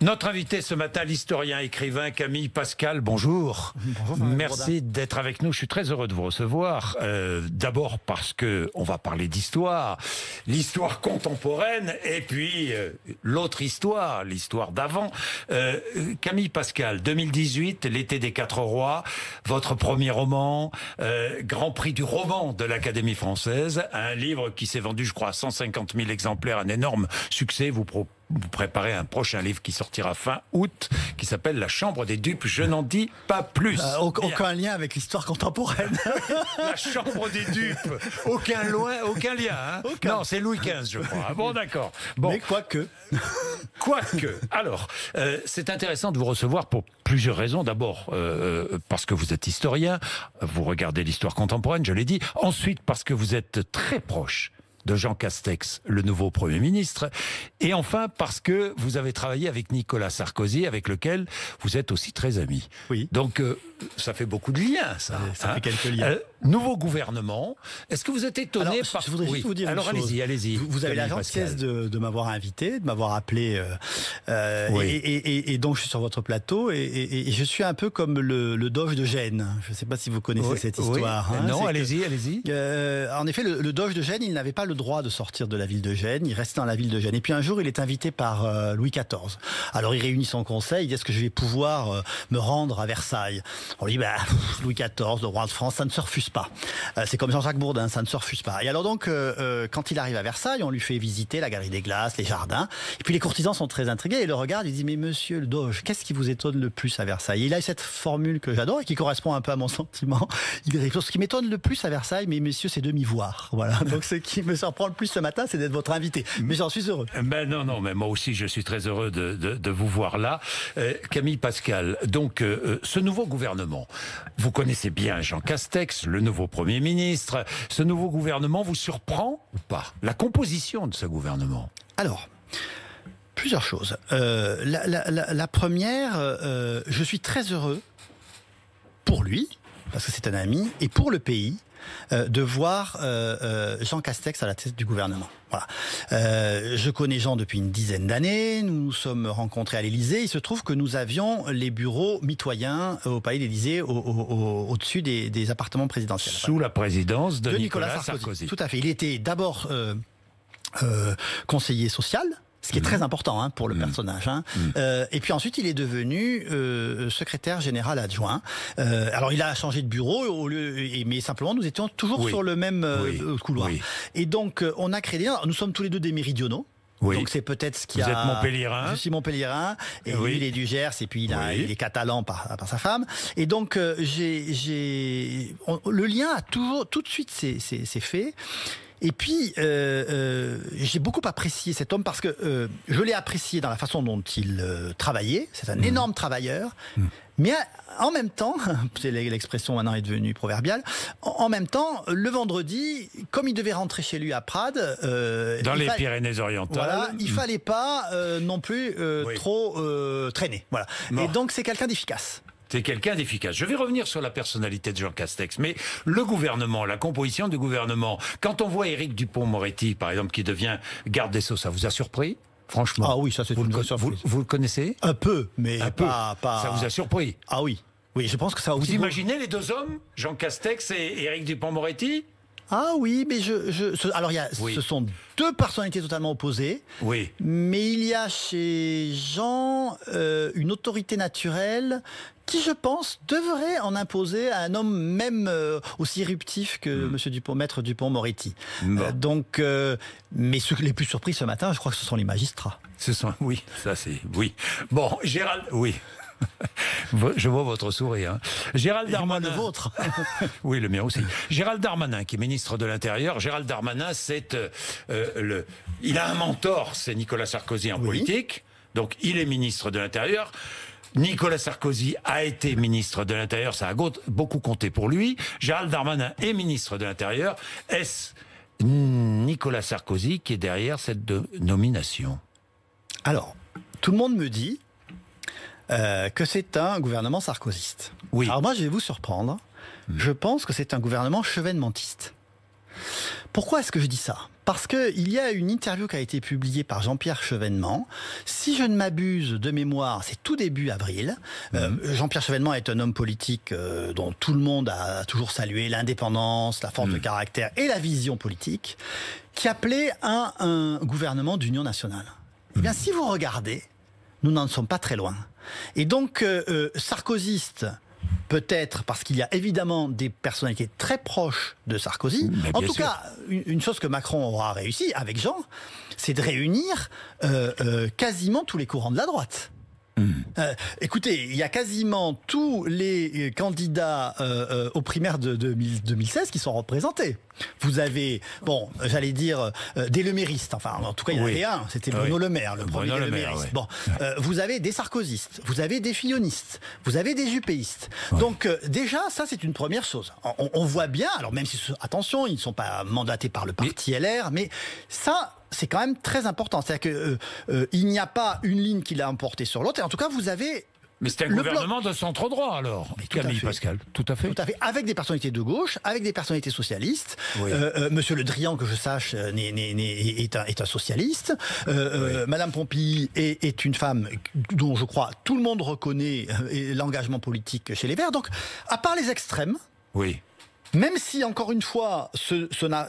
Notre invité ce matin, l'historien écrivain Camille Pascal, bonjour. Bonjour. Merci d'être avec nous, je suis très heureux de vous recevoir. D'abord parce que on va parler d'histoire, l'histoire contemporaine et puis l'autre histoire, l'histoire d'avant. Camille Pascal, 2018, l'été des 4 rois, votre premier roman, Grand Prix du roman de l'Académie française, un livre qui s'est vendu, je crois, à 150 000 exemplaires, un énorme succès. Vous préparez un prochain livre qui sortira fin août, qui s'appelle La Chambre des dupes. Je n'en dis pas plus. Aucun lien avec l'histoire contemporaine. La Chambre des dupes. Aucun lien. Hein. Non, c'est Louis XV, je crois. Bon, d'accord. Bon. Mais quoique. Alors, c'est intéressant de vous recevoir pour plusieurs raisons. D'abord, parce que vous êtes historien, vous regardez l'histoire contemporaine, je l'ai dit. Ensuite, parce que vous êtes très proche de Jean Castex, le nouveau Premier ministre. Et enfin, parce que vous avez travaillé avec Nicolas Sarkozy, avec lequel vous êtes aussi très amis. Oui. Donc, ça fait beaucoup de liens, ça. Ça fait quelques liens. Nouveau gouvernement. Est-ce que vous êtes étonné par... Je voudrais juste vous dire Alors, une chose. allez-y. Vous avez la gentillesse de m'avoir invité, de m'avoir appelé. Et donc, je suis sur votre plateau et je suis un peu comme le doge de Gênes. Je ne sais pas si vous connaissez cette histoire. Hein, non, allez-y. En effet, le doge de Gênes, il n'avait pas le droit de sortir de la ville de Gênes. Il restait dans la ville de Gênes. Et puis un jour, il est invité par Louis XIV. Alors, il réunit son conseil. Il dit, est-ce que je vais pouvoir me rendre à Versailles? On lui dit, Louis XIV, le roi de France, ça ne se refuse pas. C'est comme Jean-Jacques Bourdin, ça ne se refuse pas. Et alors donc, quand il arrive à Versailles, on lui fait visiter la Galerie des Glaces, les jardins. Et puis les courtisans sont très intrigués. Et le regardent, ils disent, mais monsieur le doge, qu'est-ce qui vous étonne le plus à Versailles? Et il a cette formule que j'adore et qui correspond un peu à mon sentiment. Il dit, ce qui m'étonne le plus à Versailles, mais monsieur, c'est de m'y voir. Voilà. Donc ce qui me surprend le plus ce matin, c'est d'être votre invité. Mais j'en suis heureux. Non, mais moi aussi, je suis très heureux de vous voir là. Camille Pascal, donc, ce nouveau gouvernement, vous connaissez bien Jean Castex, le nouveau Premier ministre. Ce nouveau gouvernement vous surprend ou pas? La composition de ce gouvernement? Alors, plusieurs choses. La première, je suis très heureux pour lui, parce que c'est un ami, et pour le pays, de voir Jean Castex à la tête du gouvernement. Voilà. Je connais Jean depuis une dizaine d'années, nous nous sommes rencontrés à l'Élysée, il se trouve que nous avions les bureaux mitoyens au Palais de l'Élysée, au-dessus des appartements présidentiels. Sous la présidence de Nicolas Sarkozy. Tout à fait. Il était d'abord conseiller social, ce qui est très important pour le personnage. Et puis ensuite, il est devenu secrétaire général adjoint. Alors, il a changé de bureau, mais simplement, nous étions toujours sur le même couloir. Oui. Et donc, on a créé... Nous sommes tous les deux des méridionaux. Oui. Donc c'est peut-être ce qui Vous êtes Montpellierin. Je suis Montpellierin et lui il est du Gers et puis il est catalan par sa femme. Et donc le lien a tout de suite s'est fait. Et puis, j'ai beaucoup apprécié cet homme parce que je l'ai apprécié dans la façon dont il travaillait. C'est un énorme travailleur. Mais en même temps, l'expression maintenant est devenue proverbiale, en même temps, le vendredi, comme il devait rentrer chez lui à Prades... dans les Pyrénées-Orientales. Voilà, il fallait pas non plus trop traîner. Voilà. Bon. Et donc, c'est quelqu'un d'efficace. C'est quelqu'un d'efficace. Je vais revenir sur la personnalité de Jean Castex, mais le gouvernement, la composition du gouvernement, quand on voit Éric Dupond-Moretti, par exemple, qui devient garde des Sceaux, ça vous a surpris? Franchement. Ah oui, ça c'est une vraie surprise. Vous le connaissez? Un peu, mais pas... Ça vous a surpris? Ah oui. Oui, je pense que ça aussi... Vous imaginez les deux hommes, Jean Castex et Éric Dupond-Moretti? Ah oui, mais alors ce sont deux personnalités totalement opposées. Oui. Mais il y a chez Jean une autorité naturelle qui, je pense, devrait en imposer à un homme même aussi éruptif que Monsieur Maître Dupond-Moretti. Donc, mais ceux les plus surpris ce matin, je crois que ce sont les magistrats. Bon, Gérald, je vois votre sourire. Hein. Gérald Darmanin. Le vôtre. Oui, le mien aussi. Gérald Darmanin, qui est ministre de l'Intérieur. Gérald Darmanin, il a un mentor, c'est Nicolas Sarkozy en politique. Donc, il est ministre de l'Intérieur. Nicolas Sarkozy a été ministre de l'Intérieur, ça a beaucoup compté pour lui. Gérald Darmanin est ministre de l'Intérieur. Est-ce Nicolas Sarkozy qui est derrière cette nomination? Alors, tout le monde me dit que c'est un gouvernement sarkozyste. Oui. Alors moi, je vais vous surprendre. Je pense que c'est un gouvernement chevènementiste. Pourquoi est-ce que je dis ça ? Parce qu'il y a une interview qui a été publiée par Jean-Pierre Chevènement. Si je ne m'abuse de mémoire, c'est tout début avril. Jean-Pierre Chevènement est un homme politique dont tout le monde a toujours salué l'indépendance, la force de caractère et la vision politique, qui appelait à un gouvernement d'union nationale. Eh bien, si vous regardez, nous n'en sommes pas très loin. Et donc, sarkozyste... Peut-être parce qu'il y a évidemment des personnalités très proches de Sarkozy. En tout cas, une chose que Macron aura réussi avec Jean, c'est de réunir quasiment tous les courants de la droite. Écoutez, il y a quasiment tous les candidats aux primaires de 2016 qui sont représentés. Vous avez, bon, j'allais dire, des leméristes. Enfin, en tout cas, il y en avait un. C'était Bruno Le Maire, le premier des leméristes. Ouais. Bon, vous avez des sarkozystes, vous avez des fillonistes, vous avez des juppéistes. Ouais. Donc, déjà, ça, c'est une première chose. On voit bien, alors même si, attention, ils ne sont pas mandatés par le parti LR, mais ça... c'est quand même très important. C'est-à-dire qu'il n'y a pas une ligne qui l'a emporté sur l'autre. Et en tout cas, vous avez... Mais c'était un gouvernement de centre-droit, alors, Camille Pascal. Tout à fait. Tout à fait. Avec des personnalités de gauche, avec des personnalités socialistes. Oui. Monsieur Le Drian, que je sache, est un socialiste. Madame Pompili est une femme dont, je crois, tout le monde reconnaît l'engagement politique chez les Verts. Donc, à part les extrêmes... Oui. Même si, encore une fois,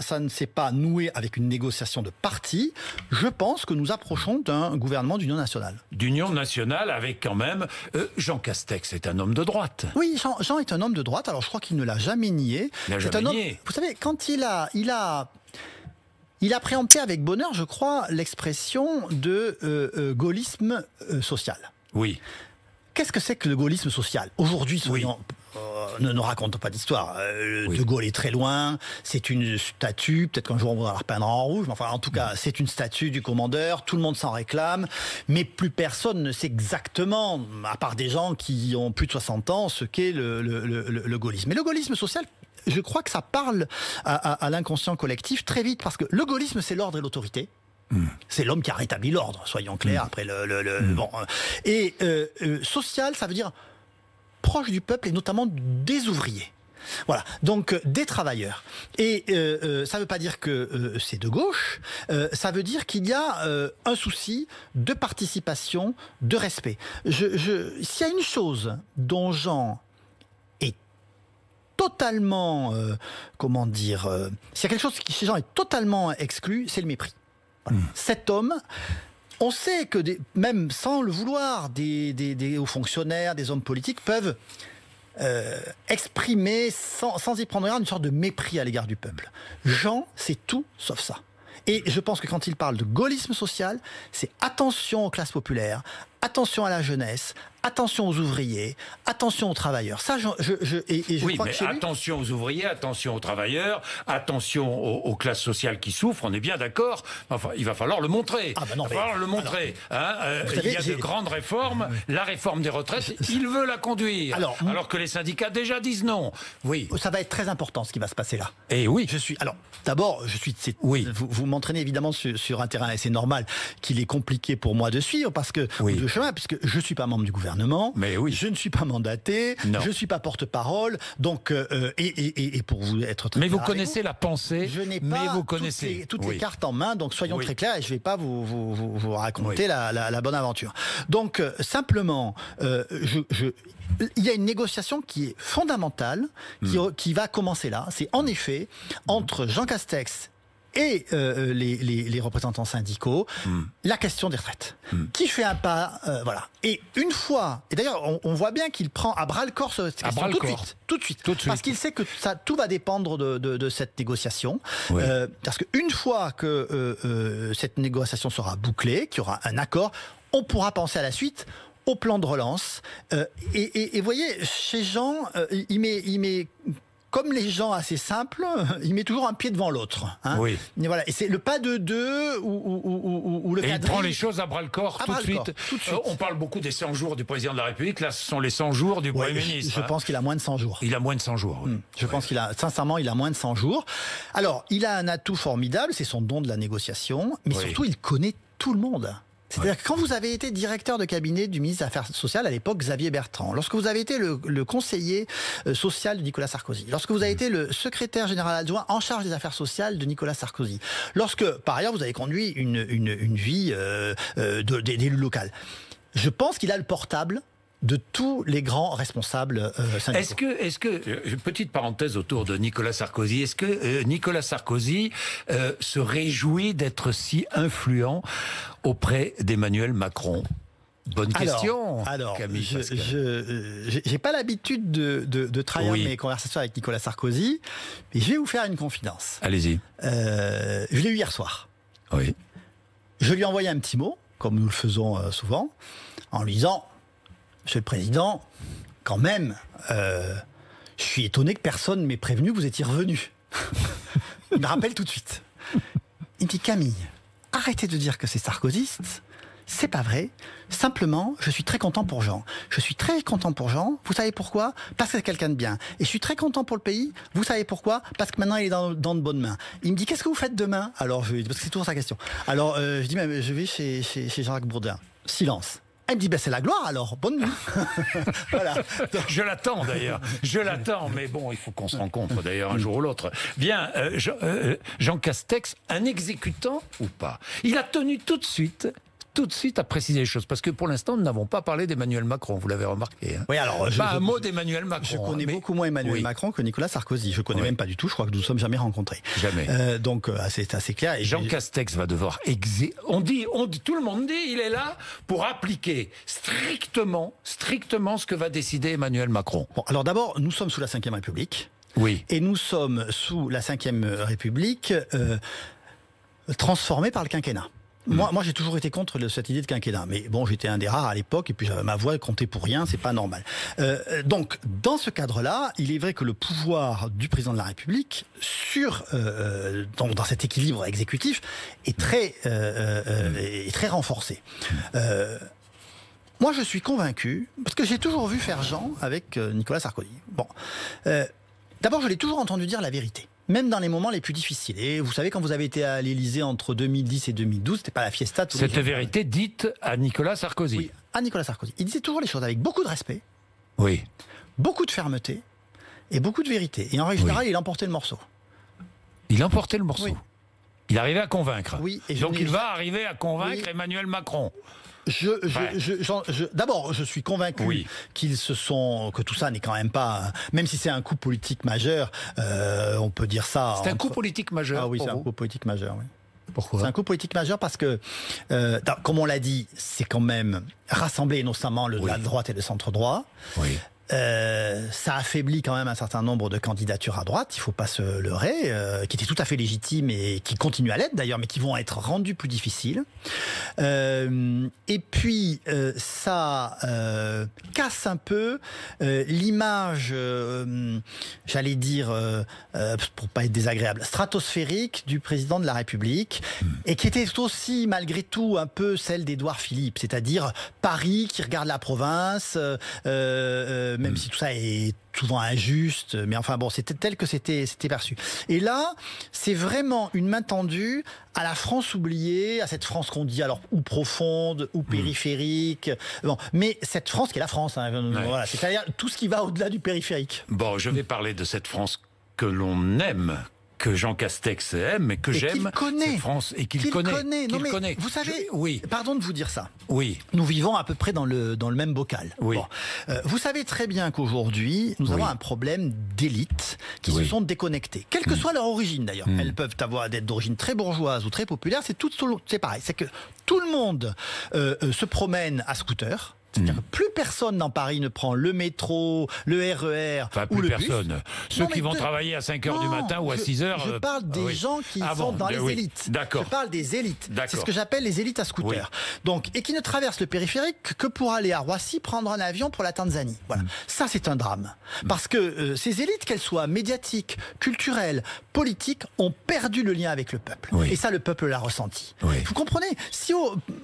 ça ne s'est pas noué avec une négociation de parti, je pense que nous approchons d'un gouvernement d'union nationale. D'union nationale avec quand même... Jean Castex est un homme de droite. Oui, Jean est un homme de droite. Alors, je crois qu'il ne l'a jamais nié. Il n'a jamais nié. Vous savez, quand il a préempté avec bonheur, je crois, l'expression de gaullisme social. Oui. Qu'est-ce que c'est que le gaullisme social ? Aujourd'hui, soyons... ne raconte pas d'histoire. De Gaulle est très loin. C'est une statue. Peut-être qu'un jour on va la repeindre en rouge. Mais enfin, en tout cas, c'est une statue du commandeur. Tout le monde s'en réclame. Mais plus personne ne sait exactement, à part des gens qui ont plus de 60 ans, ce qu'est le gaullisme. Mais le gaullisme social, je crois que ça parle à l'inconscient collectif très vite. Parce que le gaullisme, c'est l'ordre et l'autorité. C'est l'homme qui a rétabli l'ordre, soyons clairs. Après bon. Et social, ça veut dire proche du peuple et notamment des ouvriers. Voilà, donc des travailleurs. Et ça ne veut pas dire que c'est de gauche, ça veut dire qu'il y a un souci de participation, de respect. S'il y a une chose dont Jean est totalement, s'il y a quelque chose qui chez Jean est totalement exclu, c'est le mépris. Voilà. Cet homme... On sait que, même sans le vouloir, des hauts fonctionnaires, des hommes politiques peuvent exprimer, sans y prendre garde, une sorte de mépris à l'égard du peuple. Jean, c'est tout sauf ça. Et je pense que quand il parle de gaullisme social, c'est attention aux classes populaires, attention à la jeunesse, attention aux ouvriers, attention aux travailleurs. Ça, je crois que attention aux ouvriers, attention aux travailleurs, attention aux classes sociales qui souffrent, on est bien d'accord. Enfin, il va falloir le montrer. Ah ben non, il va falloir le montrer. Il y a de grandes réformes. La réforme des retraites, il veut la conduire. Alors que les syndicats déjà disent non. Oui. Ça va être très important ce qui va se passer là. Et oui. D'abord, vous m'entraînez évidemment sur un terrain, et c'est normal qu'il est compliqué pour moi de suivre parce que chemin, puisque je ne suis pas membre du gouvernement, je ne suis pas mandaté, je ne suis pas porte-parole, donc et pour vous être très clair, vous connaissez la pensée, je n'ai pas toutes les cartes en main, donc soyons très clairs, et je ne vais pas vous raconter la bonne aventure. Donc simplement, il y a une négociation qui est fondamentale, qui va commencer là. C'est en effet entre Jean Castex et les représentants syndicaux, la question des retraites. Qui fait un pas, voilà. Et une fois, et d'ailleurs on voit bien qu'il prend à bras le corps cette question tout de suite. Parce qu'il sait que tout va dépendre de cette négociation. Parce qu'une fois que cette négociation sera bouclée, qu'il y aura un accord, on pourra penser à la suite, au plan de relance. Et vous voyez, chez Jean, il met comme les gens assez simples, il met toujours un pied devant l'autre. Et voilà. Et c'est le pas de deux ou le quadrille. Il prend les choses à bras-le-corps tout de suite. On parle beaucoup des 100 jours du président de la République. Là, ce sont les 100 jours du Premier ministre. Je pense qu'il a moins de 100 jours. Il a moins de 100 jours. Je pense qu'il a, sincèrement, il a moins de 100 jours. Alors, il a un atout formidable, c'est son don de la négociation, mais surtout, il connaît tout le monde. C'est-à-dire que quand vous avez été directeur de cabinet du ministre des Affaires sociales, à l'époque Xavier Bertrand, lorsque vous avez été le conseiller social de Nicolas Sarkozy, lorsque vous avez été le secrétaire général adjoint en charge des affaires sociales de Nicolas Sarkozy, lorsque, par ailleurs, vous avez conduit une vie d'élu local, je pense qu'il a le portable de tous les grands responsables syndicaux. Est-ce que, petite parenthèse autour de Nicolas Sarkozy, est-ce que Nicolas Sarkozy se réjouit d'être si influent auprès d'Emmanuel Macron? Bonne question, Camille Pascal. Je n'ai pas l'habitude de trahir mes conversations avec Nicolas Sarkozy, mais je vais vous faire une confidence. Allez-y. Je l'ai eu hier soir. Oui. Je lui ai envoyé un petit mot, comme nous le faisons souvent, en lui disant... Monsieur le Président, quand même, je suis étonné que personne ne m'ait prévenu que vous étiez revenu. Il me rappelle tout de suite. Il me dit, Camille, arrêtez de dire que c'est sarkozyste. C'est pas vrai. Simplement, je suis très content pour Jean. Je suis très content pour Jean. Vous savez pourquoi? Parce que c'est quelqu'un de bien. Et je suis très content pour le pays. Vous savez pourquoi? Parce que maintenant, il est dans de bonnes mains. Il me dit, qu'est-ce que vous faites demain? Alors, parce que c'est toujours sa question. Alors, je dis, je vais chez Jean-Jacques Bourdin. Silence. Elle me dit, c'est la gloire alors, bonne nuit. Voilà. Donc, je l'attends d'ailleurs, mais bon, il faut qu'on se rencontre d'ailleurs un jour ou l'autre. Bien, Jean Castex, un exécutant ou pas? Il a tenu tout de suite à préciser les choses, parce que pour l'instant, nous n'avons pas parlé d'Emmanuel Macron, vous l'avez remarqué. Hein. Oui, alors, pas un mot d'Emmanuel Macron. Je connais beaucoup moins Emmanuel Macron que Nicolas Sarkozy. Je connais même pas du tout, je crois que nous ne sommes jamais rencontrés. Jamais. Donc, c'est assez clair. Et Jean Castex va devoir on dit, tout le monde dit, il est là pour appliquer strictement ce que va décider Emmanuel Macron. Bon, alors d'abord, nous sommes sous la Ve République. Oui. Et nous sommes sous la Ve République transformée par le quinquennat. Moi, j'ai toujours été contre cette idée de quinquennat. Mais bon, j'étais un des rares à l'époque, et puis ma voix comptait pour rien, c'est pas normal. Donc, dans ce cadre-là, il est vrai que le pouvoir du président de la République, dans cet équilibre exécutif, est très renforcé. Moi, je suis convaincu, parce que j'ai toujours vu faire Jean avec Nicolas Sarkozy. Bon, d'abord, je l'ai toujours entendu dire la vérité. Même dans les moments les plus difficiles. Et vous savez, quand vous avez été à l'Élysée entre 2010 et 2012, c'était pas la fiesta. Cette vérité dite à Nicolas Sarkozy. Oui, à Nicolas Sarkozy. Il disait toujours les choses avec beaucoup de respect, oui, beaucoup de fermeté et beaucoup de vérité. Et en règle générale, il emportait le morceau. Il emportait le morceau. Oui. Il arrivait à convaincre. Oui, donc il va arriver à convaincre Emmanuel Macron. D'abord, je suis convaincu que tout ça n'est quand même pas, même si c'est un coup politique majeur, on peut dire ça. C'est un coup politique majeur. Ah oui, c'est un coup politique majeur. Oui. Pourquoi? C'est un coup politique majeur parce que, comme on l'a dit, c'est quand même rassembler notamment la droite et le centre droit. Oui. Ça affaiblit quand même un certain nombre de candidatures à droite, il ne faut pas se leurrer, qui étaient tout à fait légitimes et qui continuent à l'être d'ailleurs, mais qui vont être rendues plus difficiles. Et puis, ça casse un peu l'image, j'allais dire, pour pas être désagréable, stratosphérique du président de la République, et qui était aussi, malgré tout, un peu celle d'Édouard Philippe, c'est-à-dire Paris qui regarde la province, même si tout ça est souvent injuste, mais enfin bon, c'était tel que c'était perçu. Et là, c'est vraiment une main tendue à la France oubliée, à cette France qu'on dit alors ou profonde ou périphérique. Bon, mais cette France qui est la France, hein, voilà, c'est-à-dire tout ce qui va au-delà du périphérique. Bon, je vais parler de cette France que l'on aime, que Jean Castex aime, et que j'aime, cette France, et qu'il connaît. Vous savez, pardon de vous dire ça. Oui. Nous vivons à peu près dans le même bocal. Oui. Bon. Vous savez très bien qu'aujourd'hui, nous avons un problème d'élites qui se sont déconnectées. Quelle que soit leur origine d'ailleurs. Elles peuvent d'être d'origine très bourgeoise ou très populaire, c'est pareil. C'est que tout le monde se promène à scooter. C'est-à-dire que plus personne dans Paris ne prend le métro, le RER ou le bus. Ceux qui vont travailler à 5h du matin ou à 6h. Je parle des gens qui sont dans les élites. D'accord. Je parle des élites. C'est ce que j'appelle les élites à scooter. Donc, et qui ne traversent le périphérique que pour aller à Roissy prendre un avion pour la Tanzanie. Voilà. Ça, c'est un drame. Parce que ces élites, qu'elles soient médiatiques, culturelles, politiques, ont perdu le lien avec le peuple. Et ça, le peuple l'a ressenti. Vous comprenez? Si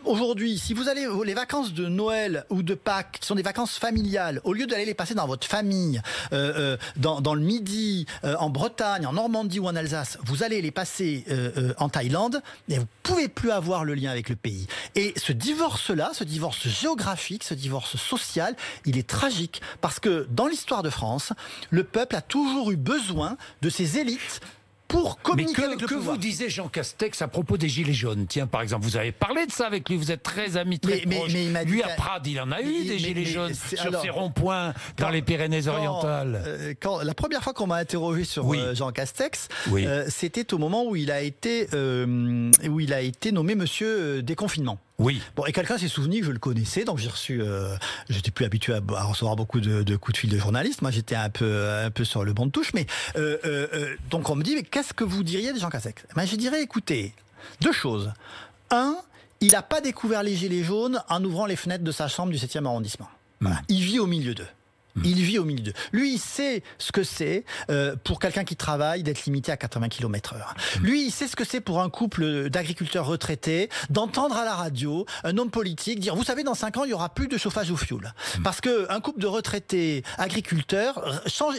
aujourd'hui, si vous allez les vacances de Noël ou de Pâques, qui sont des vacances familiales, au lieu d'aller les passer dans votre famille, dans le Midi, en Bretagne, en Normandie ou en Alsace, vous allez les passer en Thaïlande, et vous pouvez plus avoir le lien avec le pays. Et ce divorce-là, ce divorce géographique, ce divorce social, il est tragique. Parce que dans l'histoire de France, le peuple a toujours eu besoin de ses élites pour communiquer avec le pouvoir. Que vous disiez Jean Castex à propos des Gilets jaunes? Tiens, par exemple, vous avez parlé de ça avec lui, vous êtes très amis, très proches. Mais il m'a dit lui, à Prades, il en a eu des Gilets jaunes sur ces ronds-points dans les Pyrénées-Orientales. La première fois qu'on m'a interrogé sur Jean Castex, c'était au moment où il a été nommé monsieur déconfinement. Oui. Bon, et quelqu'un s'est souvenu que je le connaissais, donc j'ai reçu. J'étais plus habitué à recevoir beaucoup de coups de fil de journalistes. Moi, j'étais un peu sur le banc de touche, mais donc on me dit, mais qu'est-ce que vous diriez de Jean Castex? Ben, je dirais, écoutez, deux choses. Un, il n'a pas découvert les gilets jaunes en ouvrant les fenêtres de sa chambre du 7e arrondissement. Voilà. Il vit au milieu d'eux. Il vit au milieu d'eux. Lui, il sait ce que c'est pour quelqu'un qui travaille d'être limité à 80 km/h. Lui, il sait ce que c'est pour un couple d'agriculteurs retraités d'entendre à la radio un homme politique dire, vous savez, dans 5 ans, il y aura plus de chauffage au fioul. Parce que un couple de retraités agriculteurs change.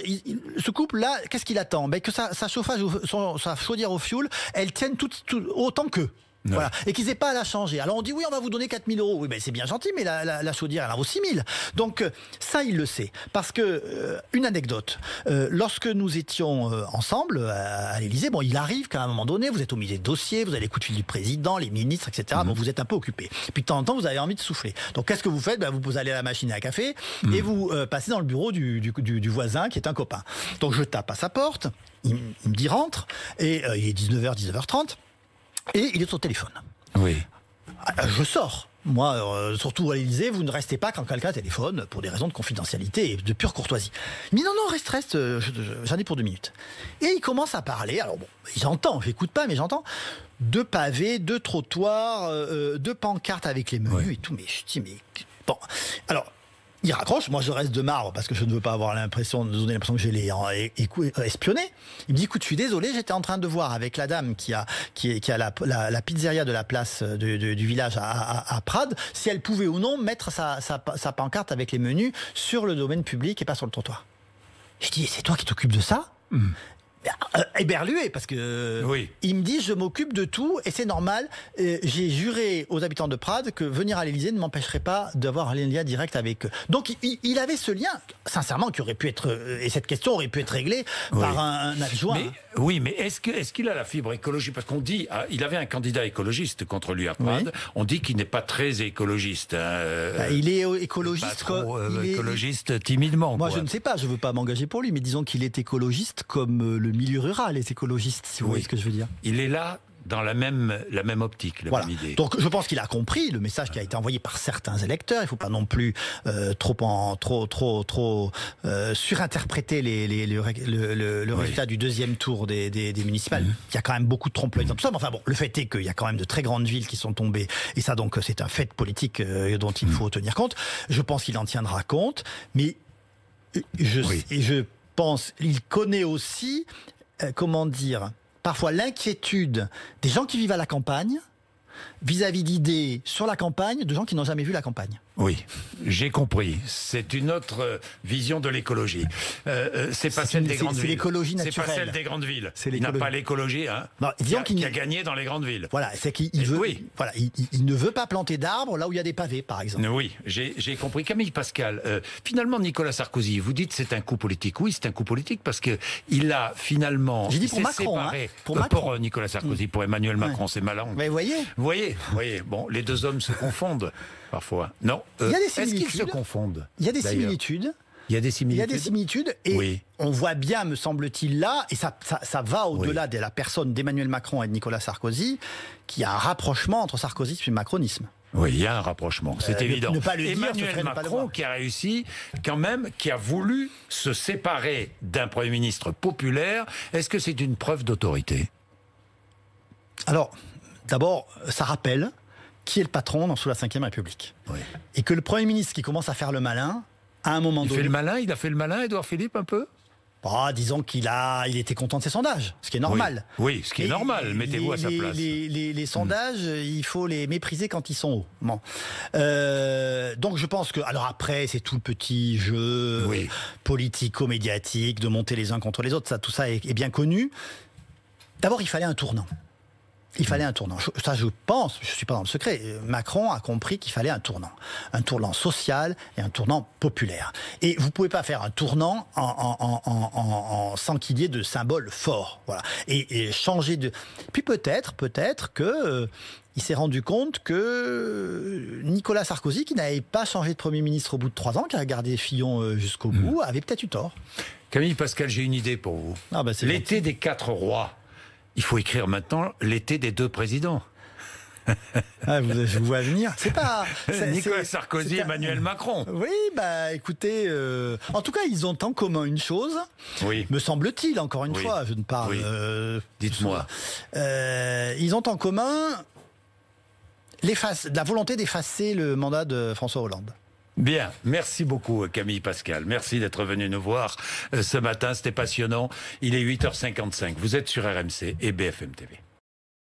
Ce couple-là, qu'est-ce qu'il attend? Ben, que sa chaudière au fioul, elle tienne tout autant qu'eux. Voilà. Et qu'ils n'aient pas à la changer. Alors on dit, oui, on va vous donner 4 000 €. Oui, ben c'est bien gentil, mais la chaudière, elle en vaut 6 000. Donc ça, il le sait. Parce que, une anecdote, lorsque nous étions ensemble à l'Élysée, bon, il arrive qu'à un moment donné, vous êtes au milieu des dossiers, vous avez les coups de fil du président, les ministres, etc. Bon, vous êtes un peu occupé. Puis de temps en temps, vous avez envie de souffler. Donc qu'est-ce que vous faites? Ben, vous allez à la machine à café et vous passez dans le bureau du voisin qui est un copain. Donc je tape à sa porte, il me dit rentre, et il est 19h, 19h30. Et il est au téléphone. Oui. Je sors. Moi, surtout à l'Élysée, vous ne restez pas quand quelqu'un téléphone pour des raisons de confidentialité et de pure courtoisie. Mais non, reste, j'en ai pour 2 minutes. Et il commence à parler, alors bon, j'entends, j'écoute pas, mais j'entends, de pavés, de trottoirs, de pancartes avec les menus et tout, mais je dis, mais... Bon, alors... Il raccroche, moi je reste de marbre parce que je ne veux pas avoir l'impression de donner l'impression que je l'ai espionné. Il me dit, écoute, je suis désolé, j'étais en train de voir avec la dame qui a la pizzeria de la place du village à Prades, si elle pouvait ou non mettre sa pancarte avec les menus sur le domaine public et pas sur le trottoir. Je dis, c'est toi qui t'occupes de ça? Éberlué, parce que il me dit, je m'occupe de tout et c'est normal. J'ai juré aux habitants de Prades que venir à l'Élysée ne m'empêcherait pas d'avoir un lien direct avec eux. Donc il avait ce lien, sincèrement, qui aurait pu être, et cette question aurait pu être réglée par un adjoint. Mais est-ce qu'il a la fibre écologique? Parce qu'on dit, il avait un candidat écologiste contre lui à Prades. On dit qu'il n'est pas très écologiste. Il est écologiste. Écologiste timidement. Moi, je ne sais pas, je ne veux pas m'engager pour lui, mais disons qu'il est écologiste comme le milieu rural est écologiste, si vous voyez ce que je veux dire. Il est là dans la même optique, la même idée. Donc je pense qu'il a compris le message qui a été envoyé par certains électeurs. Il ne faut pas non plus trop surinterpréter le résultat du deuxième tour des municipales. Il y a quand même beaucoup de trompe-l'œil dans tout ça. Mais enfin bon, le fait est qu'il y a quand même de très grandes villes qui sont tombées. Et ça, donc, c'est un fait politique dont il faut tenir compte. Je pense qu'il en tiendra compte. Mais je pense qu'il connaît aussi, parfois l'inquiétude des gens qui vivent à la campagne vis-à-vis d'idées sur la campagne de gens qui n'ont jamais vu la campagne. Oui, j'ai compris. C'est une autre vision de l'écologie. C'est pas celle des grandes villes. C'est l'écologie naturelle. C'est pas celle des grandes villes. Il n'a pas l'écologie, qui a gagné dans les grandes villes. Voilà, c'est qu'il veut. Voilà, il ne veut pas planter d'arbres là où il y a des pavés, par exemple. Oui, j'ai compris. Camille Pascal, finalement, Nicolas Sarkozy, vous dites c'est un coup politique. Oui, c'est un coup politique parce que il a finalement. J'ai dit pour Macron, séparé, pour Nicolas Sarkozy, pour Emmanuel Macron, c'est malin. Mais voyez. Bon, les deux hommes se confondent parfois. Non. Est-ce qu'ils se confondent? Il y a des similitudes. Il y a des similitudes et on voit bien, me semble-t-il, là, et ça va au-delà de la personne d'Emmanuel Macron et de Nicolas Sarkozy, qu'il y a un rapprochement entre sarkozysme et macronisme. Oui, il y a un rapprochement, c'est évident. Ne pas le Emmanuel dire, Macron qui a réussi, quand même, qui a voulu se séparer d'un Premier ministre populaire, est-ce que c'est une preuve d'autorité? Alors, d'abord, ça rappelle qui est le patron sous la Ve République. Et que le Premier ministre qui commence à faire le malin, à un moment donné... Il a fait le malin, Édouard Philippe, un peu? Disons qu'il était content de ses sondages, ce qui est normal. Oui, ce qui est normal, mettez-vous à sa place. Les sondages, il faut les mépriser quand ils sont hauts. Bon. Donc je pense que, alors après, c'est tout le petit jeu politico-médiatique de monter les uns contre les autres, tout ça est bien connu. D'abord, il fallait un tournant. Ça, je pense, je ne suis pas dans le secret. Macron a compris qu'il fallait un tournant social et un tournant populaire. Et vous ne pouvez pas faire un tournant sans qu'il y ait de symboles forts. Voilà. Et changer de. Puis peut-être que. Il s'est rendu compte que Nicolas Sarkozy, qui n'avait pas changé de Premier ministre au bout de 3 ans, qui a gardé Fillon jusqu'au bout, avait peut-être eu tort. Camille Pascal, j'ai une idée pour vous. L'été des 4 rois. Il faut écrire maintenant l'été des 2 présidents. Je vous vois venir. C'est pas Nicolas Sarkozy, Emmanuel Macron. Oui, écoutez, en tout cas, ils ont en commun une chose. Oui. Me semble-t-il, encore une fois, je ne parle. Oui. Dites-moi. Ils ont en commun la volonté d'effacer le mandat de François Hollande. Bien, merci beaucoup Camille Pascal. Merci d'être venu nous voir ce matin, c'était passionnant. Il est 8h55. Vous êtes sur RMC et BFM TV.